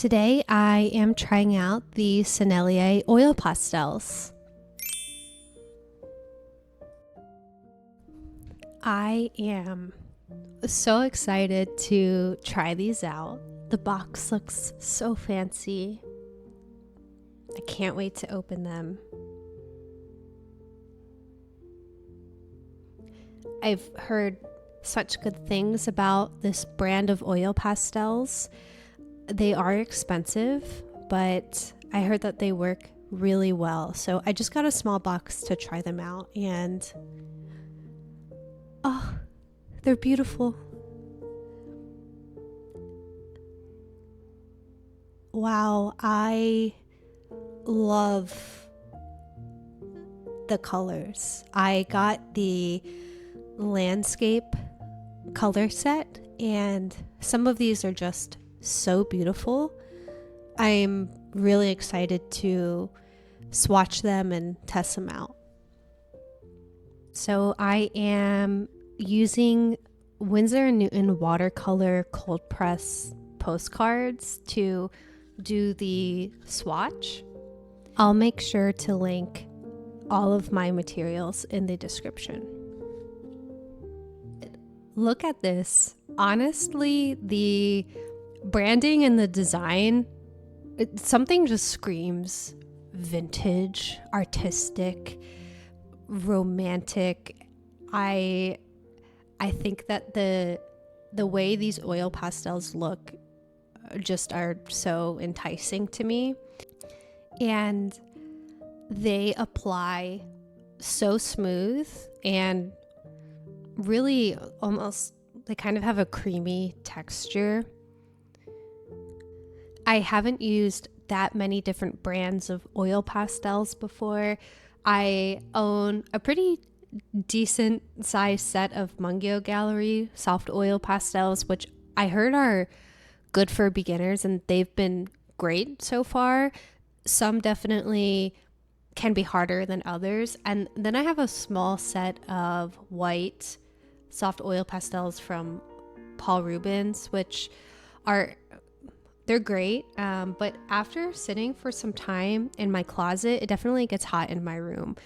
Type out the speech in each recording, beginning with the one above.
Today I am trying out the Sennelier oil pastels. I am so excited to try these out. The box looks so fancy. I can't wait to open them. I've heard such good things about this brand of oil pastels. They are expensive, but I heard that they work really well. So I just got a small box to try them out, and oh, they're beautiful. Wow, I love the colors. I got the landscape color set, and some of these are just so beautiful. I'm really excited to swatch them and test them out. So I am using Winsor & Newton watercolor cold press postcards to do the swatch. I'll make sure to link all of my materials in the description. Look at this. Honestly, the branding and the design, something just screams vintage, artistic, romantic. I think that the way these oil pastels look just are so enticing to me, and they apply so smooth and really almost, they kind of have a creamy texture. I haven't used that many different brands of oil pastels before. I own a pretty decent size set of Mungyo Gallery soft oil pastels, which I heard are good for beginners, and they've been great so far. Some definitely can be harder than others. And then I have a small set of white soft oil pastels from Paul Rubens, which they're great, but after sitting for some time in my closet, it definitely gets hot in my room.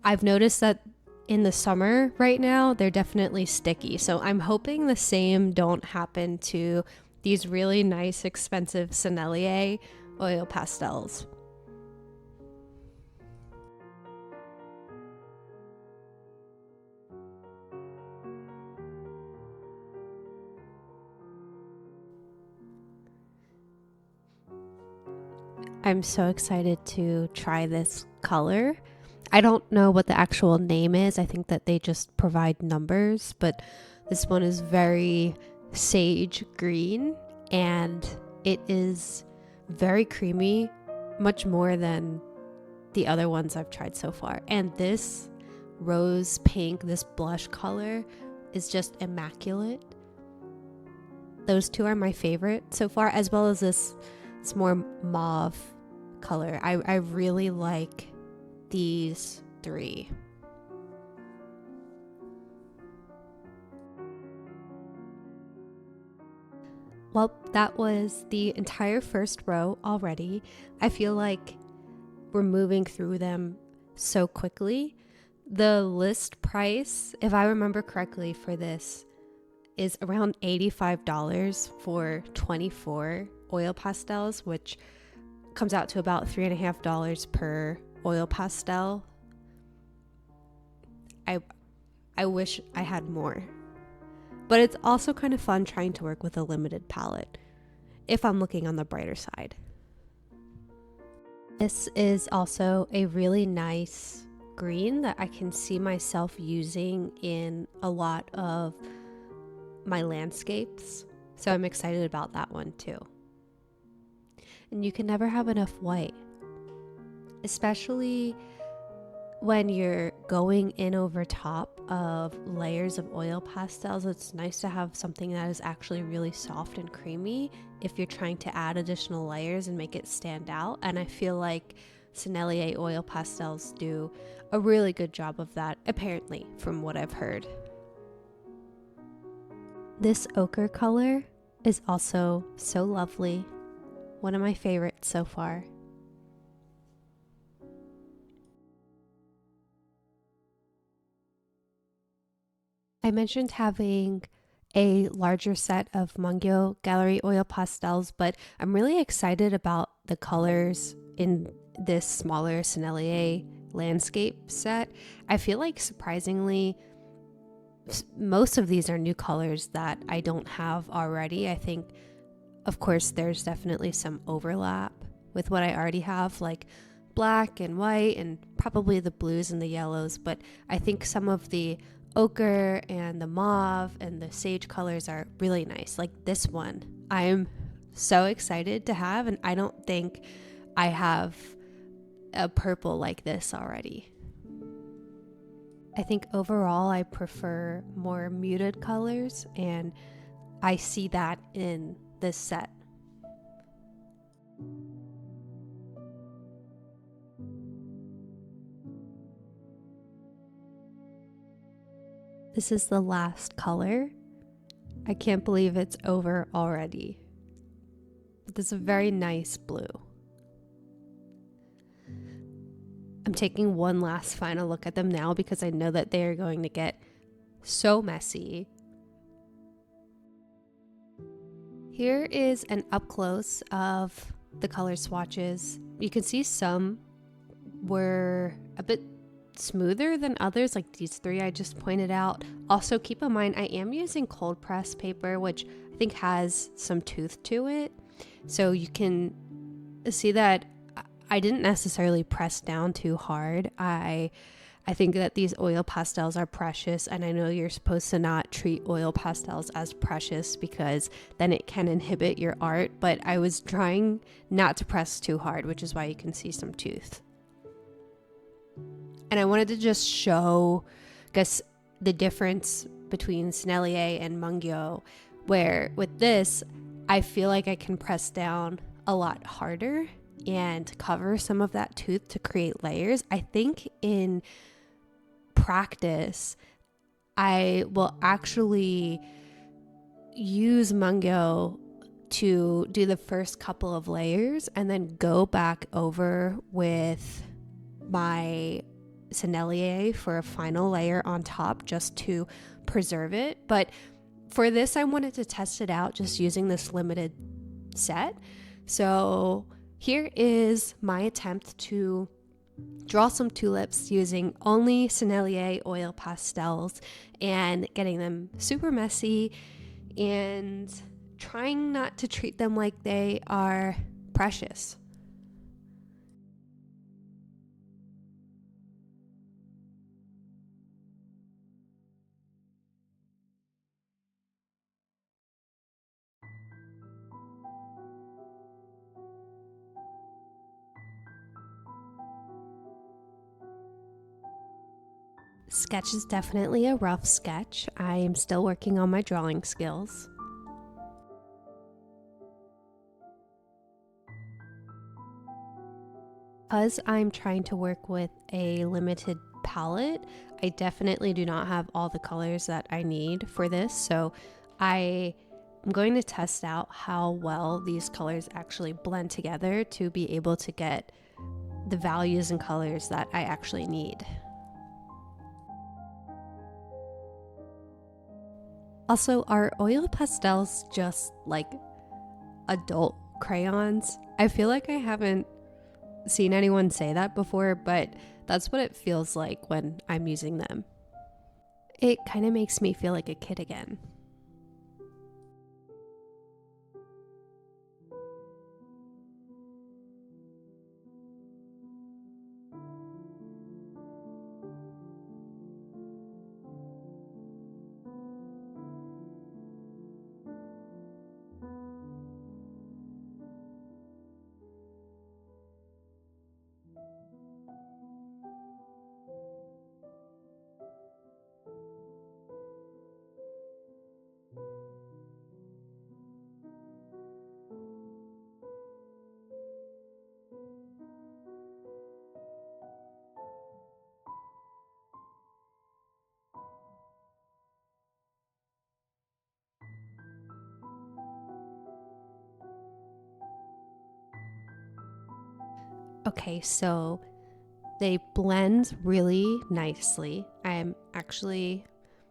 I've noticed that in the summer right now, they're definitely sticky. So I'm hoping the same don't happen to these really nice, expensive Sennelier oil pastels. I'm so excited to try this color. I don't know what the actual name is. I think that they just provide numbers, but this one is very sage green, and it is very creamy, much more than the other ones I've tried so far. And this rose pink, this blush color is just immaculate. Those two are my favorite so far, as well as this more mauve color. I really like these three. Well, that was the entire first row already. I feel like we're moving through them so quickly. The list price, if I remember correctly, for this is around $85 for 24 oil pastels, which comes out to about $3.50 per oil pastel. I wish I had more, but it's also kind of fun trying to work with a limited palette if I'm looking on the brighter side. This is also a really nice green that I can see myself using in a lot of my landscapes, so I'm excited about that one too. And you can never have enough white, especially when you're going in over top of layers of oil pastels. It's nice to have something that is actually really soft and creamy if you're trying to add additional layers and make it stand out. And I feel like Sennelier oil pastels do a really good job of that, apparently, from what I've heard. This ochre color is also so lovely. one of my favorites so far. I mentioned having a larger set of Mungyo Gallery oil pastels, but I'm really excited about the colors in this smaller Sennelier landscape set. I feel like surprisingly, most of these are new colors that I don't have already. I think, of course, there's definitely some overlap with what I already have, like black and white and probably the blues and the yellows, but I think some of the ochre and the mauve and the sage colors are really nice. Like this one, I'm so excited to have, and I don't think I have a purple like this already. I think overall I prefer more muted colors, and I see that in this set. This is the last color. I can't believe it's over already. This is a very nice blue. I'm taking one last final look at them now because I know that they are going to get so messy. Here is an up close of the color swatches. You can see some were a bit smoother than others, like these three I just pointed out. Also, keep in mind I am using cold press paper, which I think has some tooth to it. So you can see that I didn't necessarily press down too hard. I think that these oil pastels are precious, and I know you're supposed to not treat oil pastels as precious because then it can inhibit your art, but I was trying not to press too hard, which is why you can see some tooth. And I wanted to just show, I guess, the difference between Sennelier and Mungyo, where with this, I feel like I can press down a lot harder and cover some of that tooth to create layers. I think in practice, I will actually use Mungyo to do the first couple of layers and then go back over with my Sennelier for a final layer on top just to preserve it. But for this, I wanted to test it out just using this limited set. So here is my attempt to draw some tulips using only Sennelier oil pastels and getting them super messy and trying not to treat them like they are precious. Sketch is definitely a rough sketch. I am still working on my drawing skills. Because I'm trying to work with a limited palette, I definitely do not have all the colors that I need for this, so I'm going to test out how well these colors actually blend together to be able to get the values and colors that I actually need. Also, are oil pastels just like adult crayons? I feel like I haven't seen anyone say that before, but that's what it feels like when I'm using them. It kind of makes me feel like a kid again. Okay, so they blend really nicely. I'm actually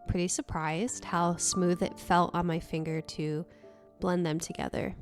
pretty surprised how smooth it felt on my finger to blend them together.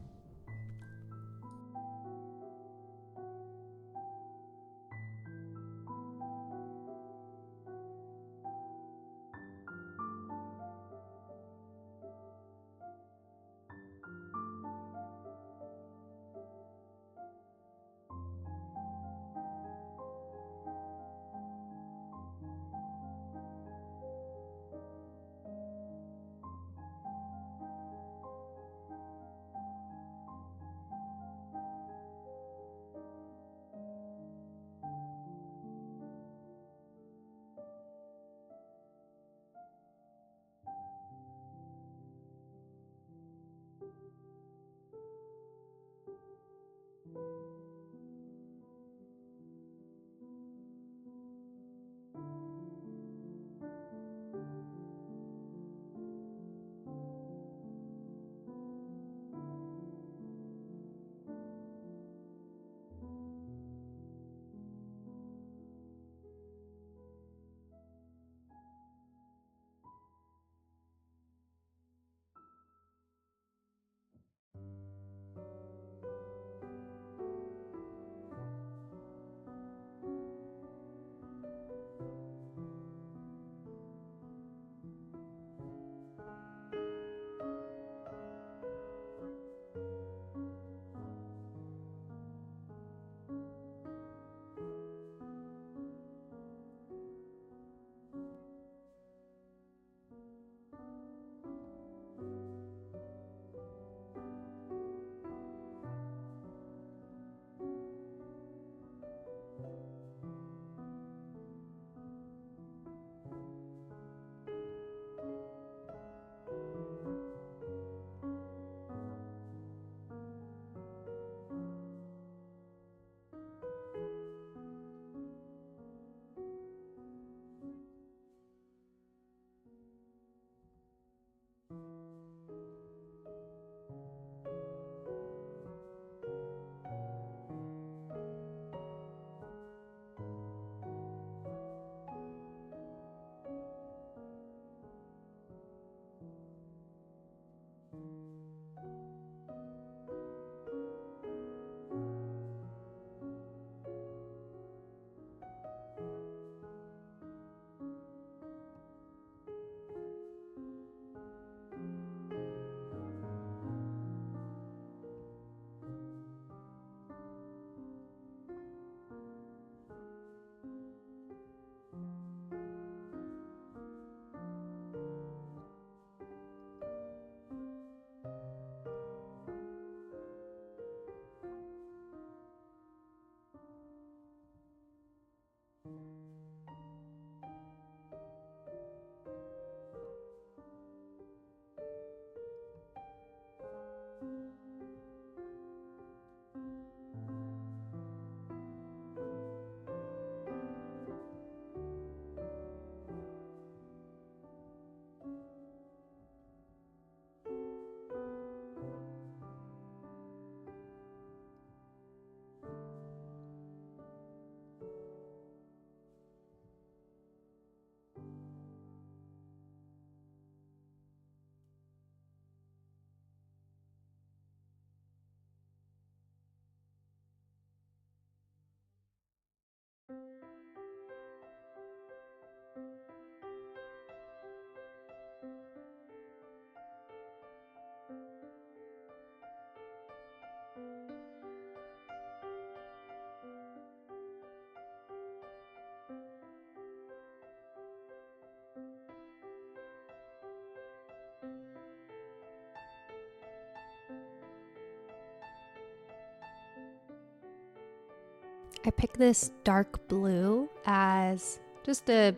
I picked this dark blue as just a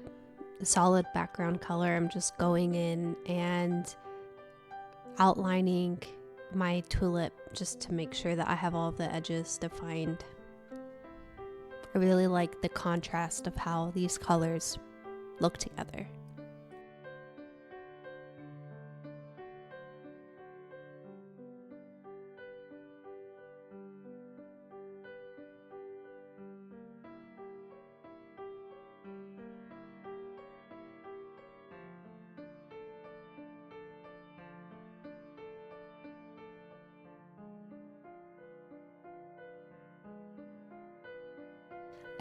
solid background color. I'm just going in and outlining my tulip just to make sure that I have all of the edges defined. I really like the contrast of how these colors look together.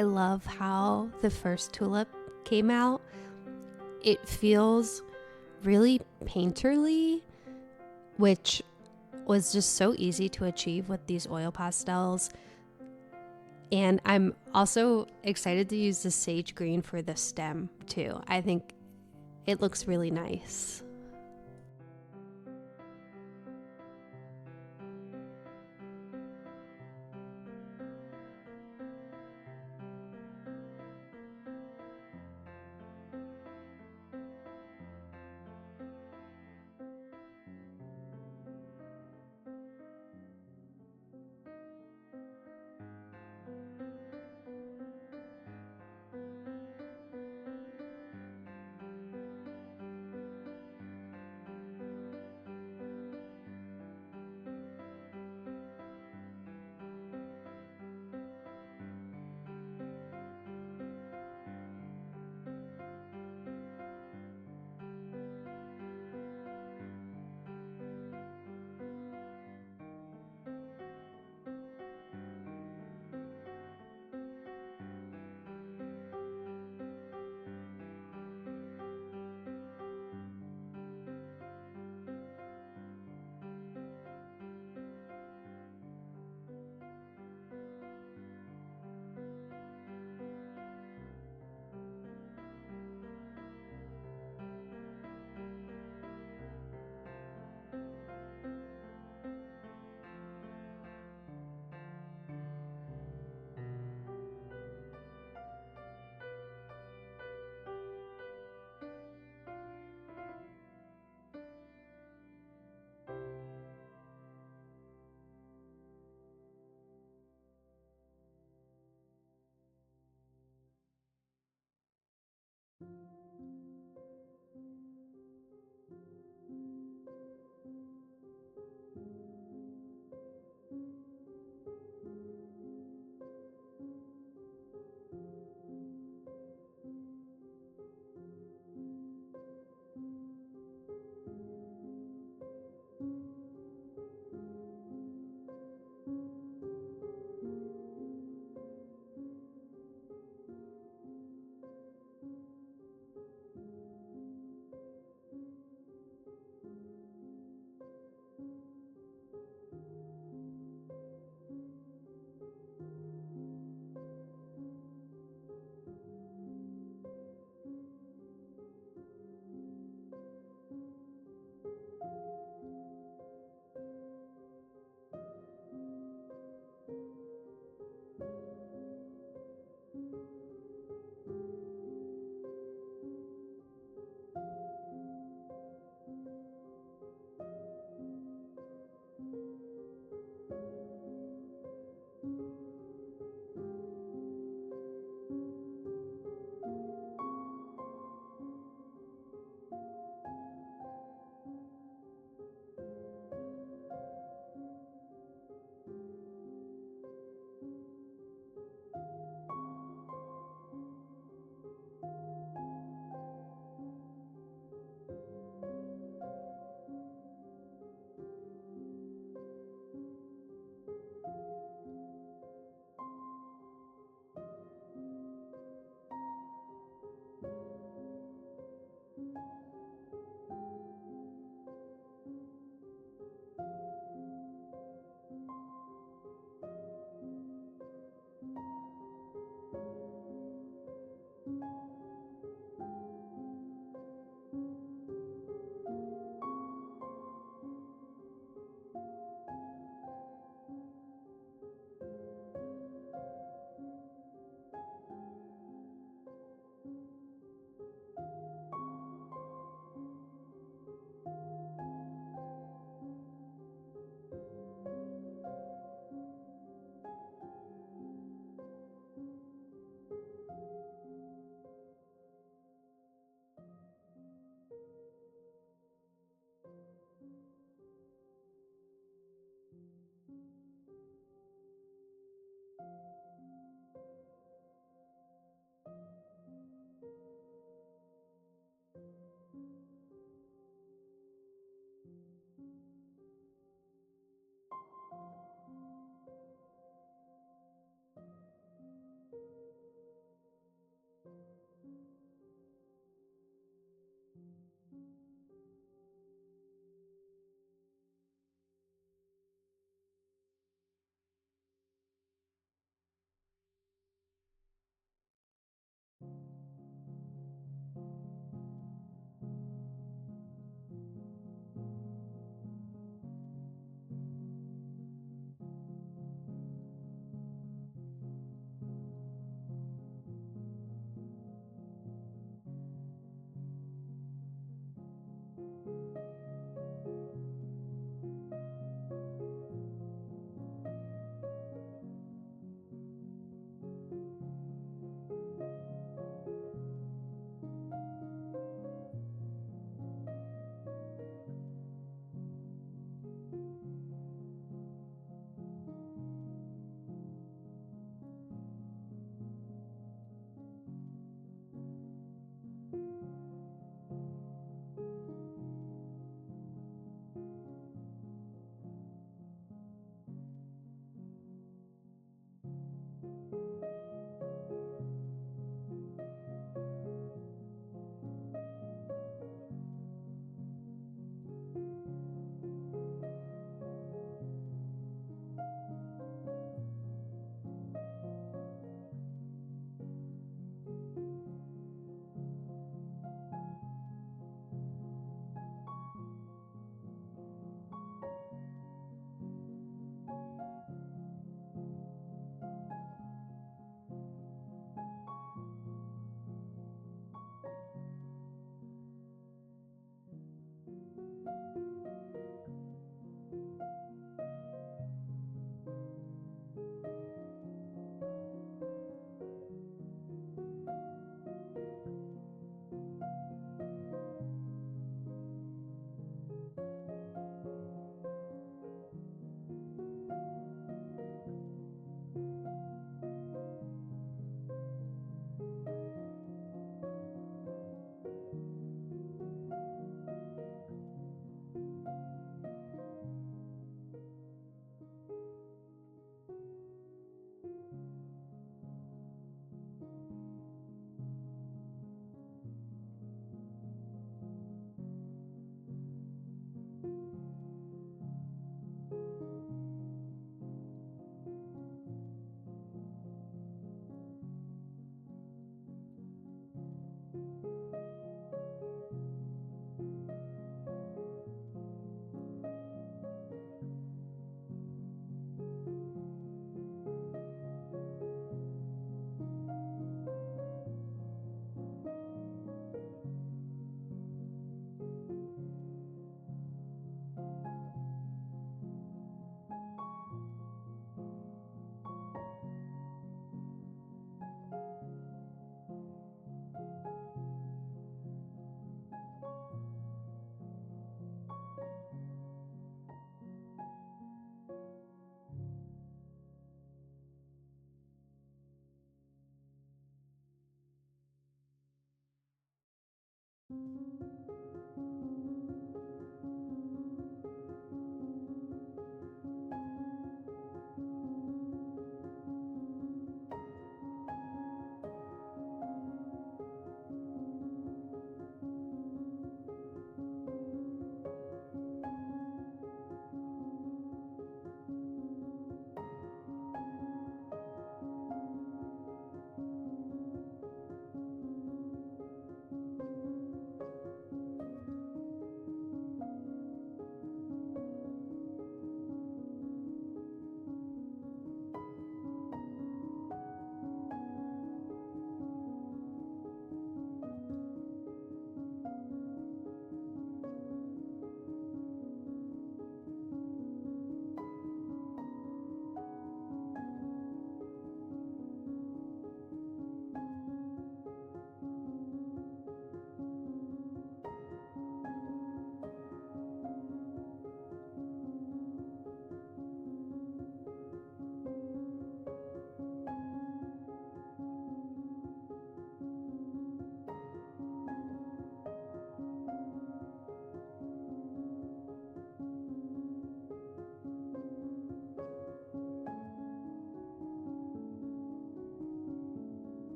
I love how the first Tulip came out. It feels really painterly, which was just so easy to achieve with these oil pastels. And I'm also excited to use the sage green for the stem too. I think it looks really nice.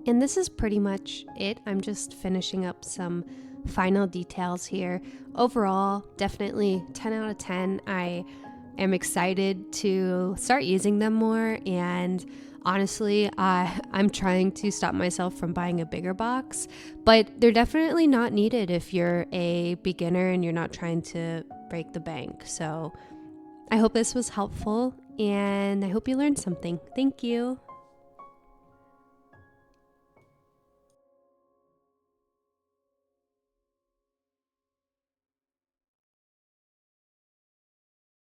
And this is pretty much it. I'm just finishing up some final details here. Overall, definitely 10 out of 10. I am excited to start using them more, and honestly, I'm trying to stop myself from buying a bigger box, but they're definitely not needed if you're a beginner and you're not trying to break the bank. So I hope this was helpful, and I hope you learned something. Thank you.